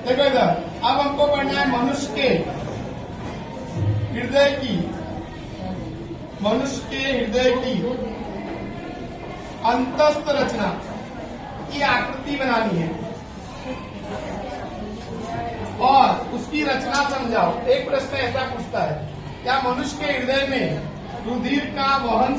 देखो इधर, अब हमको पढ़ना है मनुष्य के हृदय की अंतस्थ रचना की आकृति बनानी है और उसकी रचना समझाओ। एक प्रश्न ऐसा पूछता है, क्या मनुष्य के हृदय में रुधिर का वहन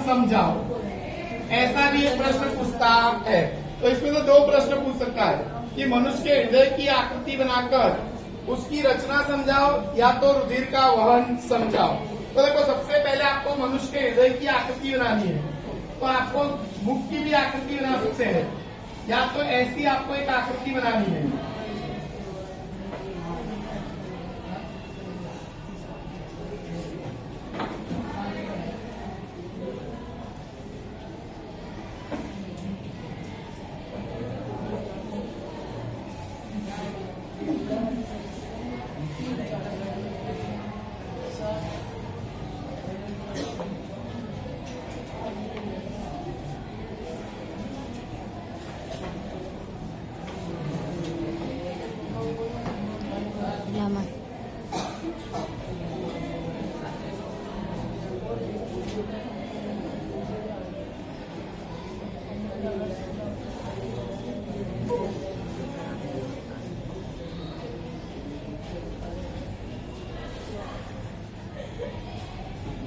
समझाओ। ऐसा भी एक प्रश्न पूछता है। तो इसमें तो दो प्रश्न पूछ सकता है कि मनुष्य के हृदय की आकृति बनाकर उसकी रचना समझाओ या तो रुधिर का वहन समझाओ। तो देखो, सबसे पहले आपको मनुष्य के हृदय की आकृति बनानी है। तो आपको मुख की भी आकृति बना सकते हैं या तो ऐसी आपको एक आकृति बनानी है।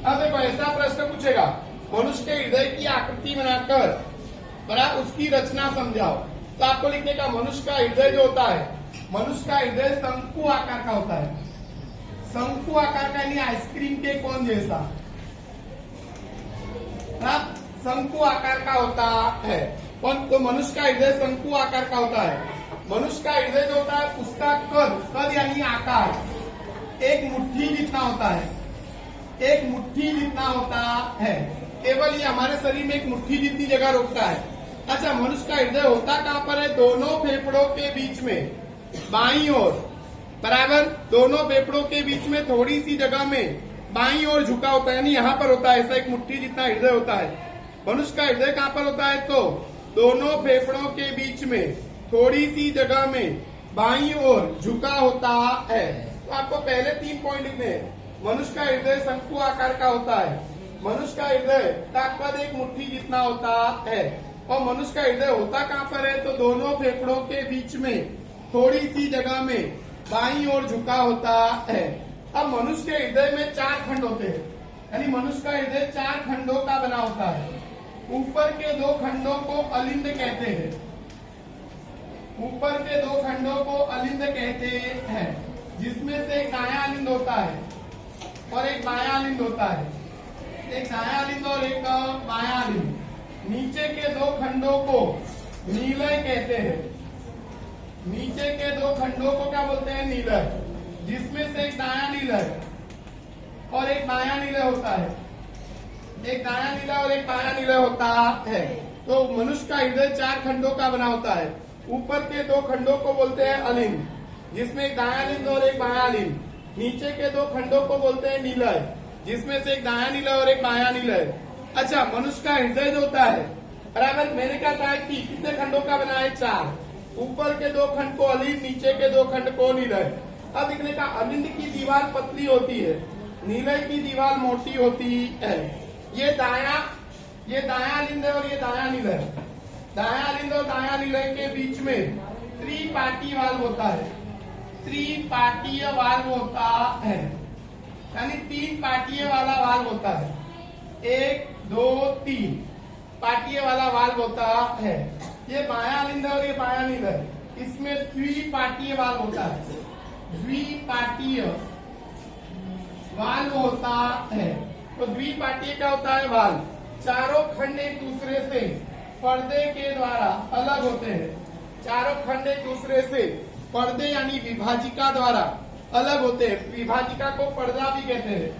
अब देखो, ऐसा प्रश्न पूछेगा, मनुष्य के हृदय की आकृति बनाकर उसकी रचना समझाओ। तो आपको लिखने का, मनुष्य का हृदय जो होता है, मनुष्य का हृदय शंकु आकार का होता है। शंकु आकार का यानी आइसक्रीम के कोन जैसा शंकु आकार का होता है। तो मनुष्य का हृदय शंकु आकार का होता है। मनुष्य का हृदय जो होता है उसका कद यानी आकार एक मुट्ठी जितना होता है। केवल ये हमारे शरीर में एक मुट्ठी जितनी जगह रोकता है। अच्छा, मनुष्य का हृदय होता कहाँ पर है? दोनों फेफड़ों के बीच में, बाईं ओर बराबर, दोनों फेफड़ों के बीच में थोड़ी सी जगह में बाईं ओर झुका होता है, यानी यहाँ पर होता है। ऐसा एक मुट्ठी जितना हृदय होता है। मनुष्य का हृदय कहाँ पर होता है? तो दोनों फेफड़ों के बीच में थोड़ी सी जगह में बाईं ओर झुका होता है। तो आपको पहले 3 पॉइंट लिखने हैं। मनुष्य का हृदय शंकु आकार का होता है। मनुष्य का हृदय का कद एक मुट्ठी जितना होता है। और मनुष्य का हृदय होता कहाँ पर है? तो दोनों फेफड़ों के बीच में थोड़ी सी जगह में बाईं ओर झुका होता है। अब मनुष्य के हृदय में 4 खंड होते हैं, यानी मनुष्य का हृदय 4 खंडों का बना होता है। ऊपर के 2 खंडों को अलिंद कहते हैं। जिसमें से एक दायां अलिंद होता है और एक बायां अलिंद होता है। एक दायां अलिंद और एक बायां अलिंद। नीचे के 2 खंडों को नीलय कहते हैं। नीचे के 2 खंडों को क्या बोलते हैं? नीलय। जिसमें से एक दायां नीलय और एक बायां नीलय होता है। एक दायां नीलय और एक बायां नीलय होता है। तो मनुष्य का हृदय 4 खंडों का बना होता है। ऊपर के 2 खंडों को बोलते हैं अलिंद, जिसमें एक दायां अलिंद और एक बायां अलिंद। नीचे के 2 खंडों को बोलते हैं नीलय, जिसमें से एक दायां नीलय और एक बायां नीलय। अच्छा, मनुष्य का हृदय जो होता है, बराबर, मैंने कहा था कि कितने खंडों का बना है? 4। ऊपर के 2 खंड को अलिंद, नीचे के 2 खंड को नीलय। अब लिखने का, अलिंद की दीवार पतली होती है, नीलय की दीवार मोटी होती है। ये दायां अलिंद है और ये दायां नीलय। दायां अलिंद और दायां नीलय के बीच में त्रिपाटी वाल्व होता है। त्रिपाटीय वाल्व होता है, यानी 3 पाटिये वाला वाल्व होता है। 1 2 3 पाटिये वाला वाल्व होता है। ये बायां अलिंद है और ये बायां नीलय है। इसमें द्विपाटीय वाल्व होता है। द्विपाटीय वाल्व होता है। तो द्विपाटीय क्या होता है? वाल्व। चारों खंड एक दूसरे से पर्दे के द्वारा अलग होते हैं। चारों खंड एक दूसरे से पर्दे यानी विभाजिका द्वारा अलग होते हैं। विभाजिका को पर्दा भी कहते हैं।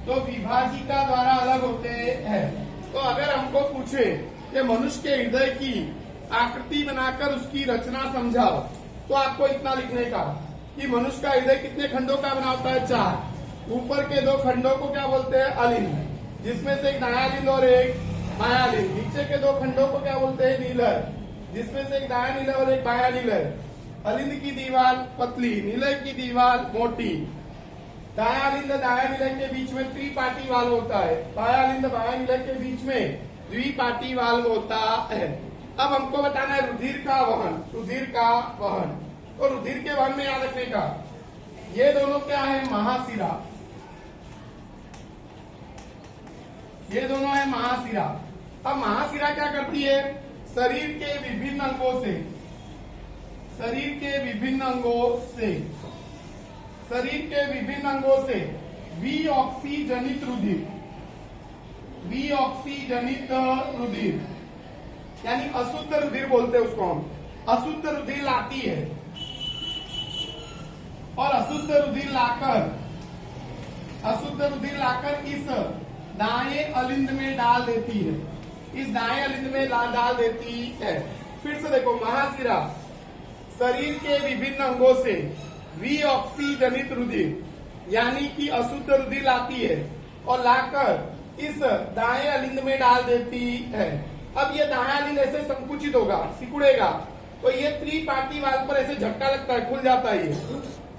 तो विभाजिका द्वारा अलग होते हैं। तो अगर हमको पूछे कि मनुष्य के हृदय की आकृति बनाकर उसकी रचना समझाओ, तो आपको इतना लिखने का कि मनुष्य का हृदय कितने खंडों का बना होता है? 4। ऊपर के 2 खंडों को क्या बोलते हैं? अलिंद, जिसमें से एक दायां अलिंद और एक बायां अलिंद। नीचे के 2 खंडों को क्या बोलते हैं? नीलय, जिसमें से एक दाया निलय और एक बाया निलय। अलिंद की दीवार पतली, निलय की दीवार मोटी। दाया अलिंद दाया निलय के बीच में त्रिपाटी वाल्व होता है, बाया अलिंद बाया निलय के बीच में द्विपाटी वाल्व होता है। अब हमको बताना है रुधिर का वहन, रुधिर का वहन। तो रुधिर के वहन में याद रखने का, ये दोनों क्या है, महाशिरा, ये दोनों है महाशिरा। अब महाशिरा क्या करती है, शरीर के विभिन्न अंगों से, शरीर के विभिन्न अंगों से, शरीर के विभिन्न अंगों से विऑक्सीजनित रुधिर, विऑक्सीजनित रुधिर यानी अशुद्ध रुधिर बोलते हैं उसको हम, अशुद्ध रुधिर लाती है और अशुद्ध रुधिर लाकर इस दाएं अलिंद में डाल देती है, इस दाएं अलिंद में डाल देती है। फिर से देखो, महाशिरा शरीर के विभिन्न अंगों से विऑक्सीजनित रुधिर यानी कि अशुद्ध रुधिर लाती है और लाकर इस दाएं अलिंद में डाल देती है। अब ये दायां अलिंद ऐसे संकुचित होगा, सिकुड़ेगा, तो ये त्रिपाटी वाल्व पर ऐसे झटका लगता है, खुल जाता है ये,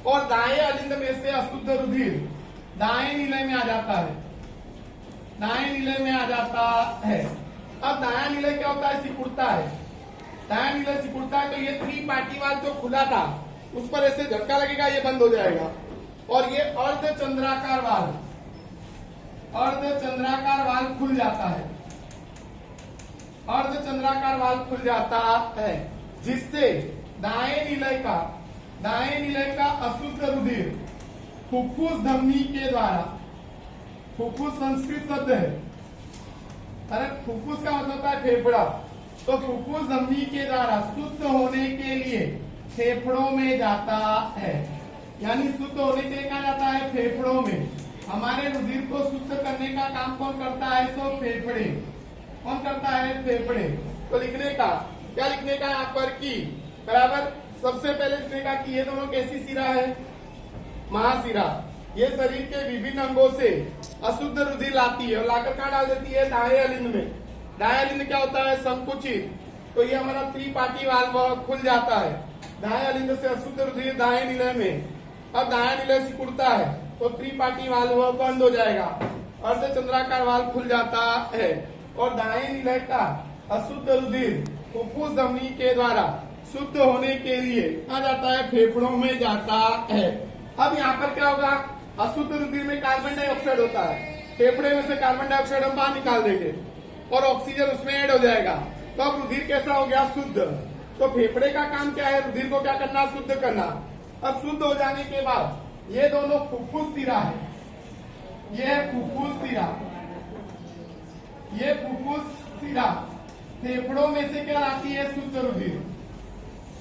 और दाएं अलिंद में से अशुद्ध रुधिर दाएं निलय में आ जाता है, दाएं निलय में आ जाता है। अब दायां निलय क्या होता है, सिकुड़ता है, दायां निलय सिकुड़ता है, तो ये त्रिपाटी वाल्व जो खुला था उस पर ऐसे झटका लगेगा, ये बंद हो जाएगा और ये अर्धचंद्राकार वाल्व, अर्धचंद्राकार वाल्व खुल जाता है, अर्धचंद्राकार वाल्व खुल जाता है, जिससे दाएं निलय का अशुद्ध रुधिर फुफ्फुस धमनी के द्वारा, फुफ्फुस संस्कृत शब्द है, अरे फुफ्फुस का मतलब होता है फेफड़ा, तो फुफ्फुस धमनी के द्वारा शुद्ध होने के लिए फेफड़ों में जाता है। यानी शुद्ध होने के लिए कहा जाता है फेफड़ों में। हमारे रुधिर को शुद्ध करने का काम कौन करता है, तो फेफड़े, कौन करता है, फेफड़े। तो लिखने का क्या, लिखने का यहाँ पर की बराबर, सबसे पहले लिखने का कि ये दोनों कैसी शिरा है, महाशिरा। ये शरीर के विभिन्न अंगों से अशुद्ध रुधिर लाती है और लाकर कहाँ डाल देती है, दाएं अलिंद में। दाएं अलिंद क्या होता है, संकुचित, तो ये हमारा त्रिपाटी वाल्व खुल जाता है, दाएं अलिंद से अशुद्ध रुधिर दाएं निलय में। अब दायां निलय सिकुड़ता है तो त्रिपाटी वाल्व बंद हो जाएगा, अर्धचंद्राकार वाल्व खुल जाता है और दाएं निलय का अशुद्ध रुधिर फुफ्फुस धमनी के द्वारा शुद्ध होने के लिए कहा जाता है, फेफड़ों में जाता है। अब यहाँ पर क्या होगा, अशुद्ध रुधिर में कार्बन डाइऑक्साइड होता है, फेफड़े में से कार्बन डाइऑक्साइड हम बाहर निकाल देंगे और ऑक्सीजन उसमें ऐड हो जाएगा, तो अब रुधिर कैसा हो गया, शुद्ध। तो फेफड़े का काम क्या है, रुधिर को क्या करना, शुद्ध करना। अब शुद्ध हो जाने के बाद ये दोनों फुफ्फुस शिरा है, ये फुफ्फुस शिरा, ये फुफ्फुस शिरा फेफड़ों में से क्या लाती है, शुद्ध रुधिर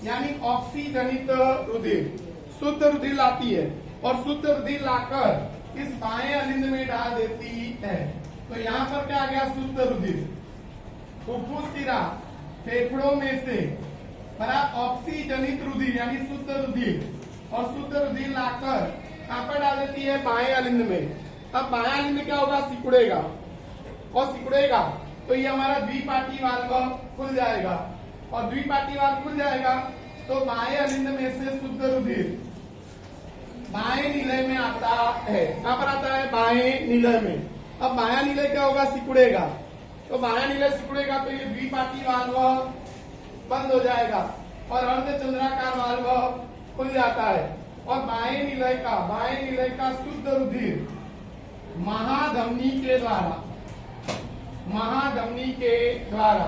यानी ऑक्सीजनित रुधिर, शुद्ध रुधिर लाती है और शुद्ध रुधिर लाकर इस बाएं अलिंद में डाल देती है। तो यहाँ पर क्या आ गया, शुद्ध रुधिर, फुफ्फुस शिरा फेफड़ों में से बड़ा ऑक्सीजनित रुधिर यानी शुद्ध रुधिर, और शुद्ध रुधिर लाकर कहाँ पर डाल देती है, बाएं अलिंद में। अब बाएं अलिंद क्या होगा, सिकुड़ेगा, और सिकुड़ेगा तो ये हमारा द्विपाटी वाल्व खुल जाएगा, और द्विपाटी वाल्व खुल जाएगा तो बाएं अलिंद में से शुद्ध रुधिर बाएं निलय में आता है। कहाँ पर आता है, बाएं निलय में। अब बायां निलय क्या होगा, सिकुड़ेगा, तो बायां निलय सिकुड़ेगा तो ये द्विपाटी वाल्व बंद हो जाएगा और अर्धचंद्राकार वाल्व खुल जाता है और बाएं निलय का शुद्ध रुधिर महाधमनी के द्वारा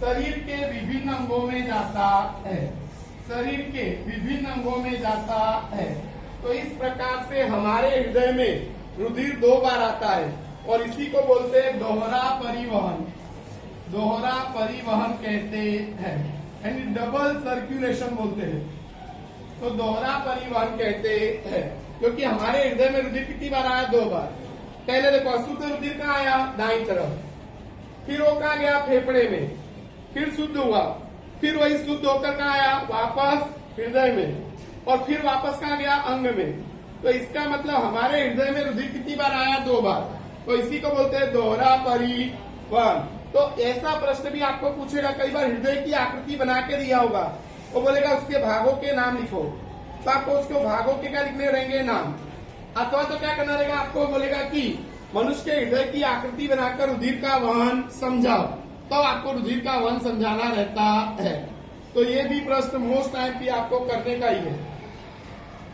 शरीर के विभिन्न अंगों में जाता है, शरीर के विभिन्न अंगों में जाता है। तो इस प्रकार से हमारे हृदय में रुधिर 2 बार आता है और इसी को बोलते हैं दोहरा परिवहन, दोहरा परिवहन कहते हैं, यानी डबल सर्कुलेशन बोलते हैं। तो दोहरा परिवहन कहते हैं क्योंकि हमारे हृदय में रुधिर कितनी बार आया, 2 बार। पहले देखो अशुद्ध रुधिर कहाँ आया, दाईं तरफ, फिर वो कहाँ गया, फेफड़े में, फिर शुद्ध हुआ, फिर वही शुद्ध होकर कहाँ आया, वापस हृदय में, और फिर वापस कहाँ गया, अंग में। तो इसका मतलब हमारे हृदय में रुधिर कितनी बार आया, 2 बार। तो इसी को बोलते हैं दोहरा परिवहन। तो ऐसा प्रश्न भी आपको पूछेगा, कई बार हृदय की आकृति बना के दिया होगा, वो बोलेगा उसके भागों के नाम लिखो, तो आपको उसके भागों के क्या लिखने रहेंगे, नाम। अथवा तो क्या करना रहेगा, आपको बोलेगा कि मनुष्य के हृदय की आकृति बनाकर रुधिर का वहन समझाओ, तो आपको रुधिर का वहन समझाना रहता है। तो ये भी प्रश्न मोस्ट टाइम भी आपको करने का ही है।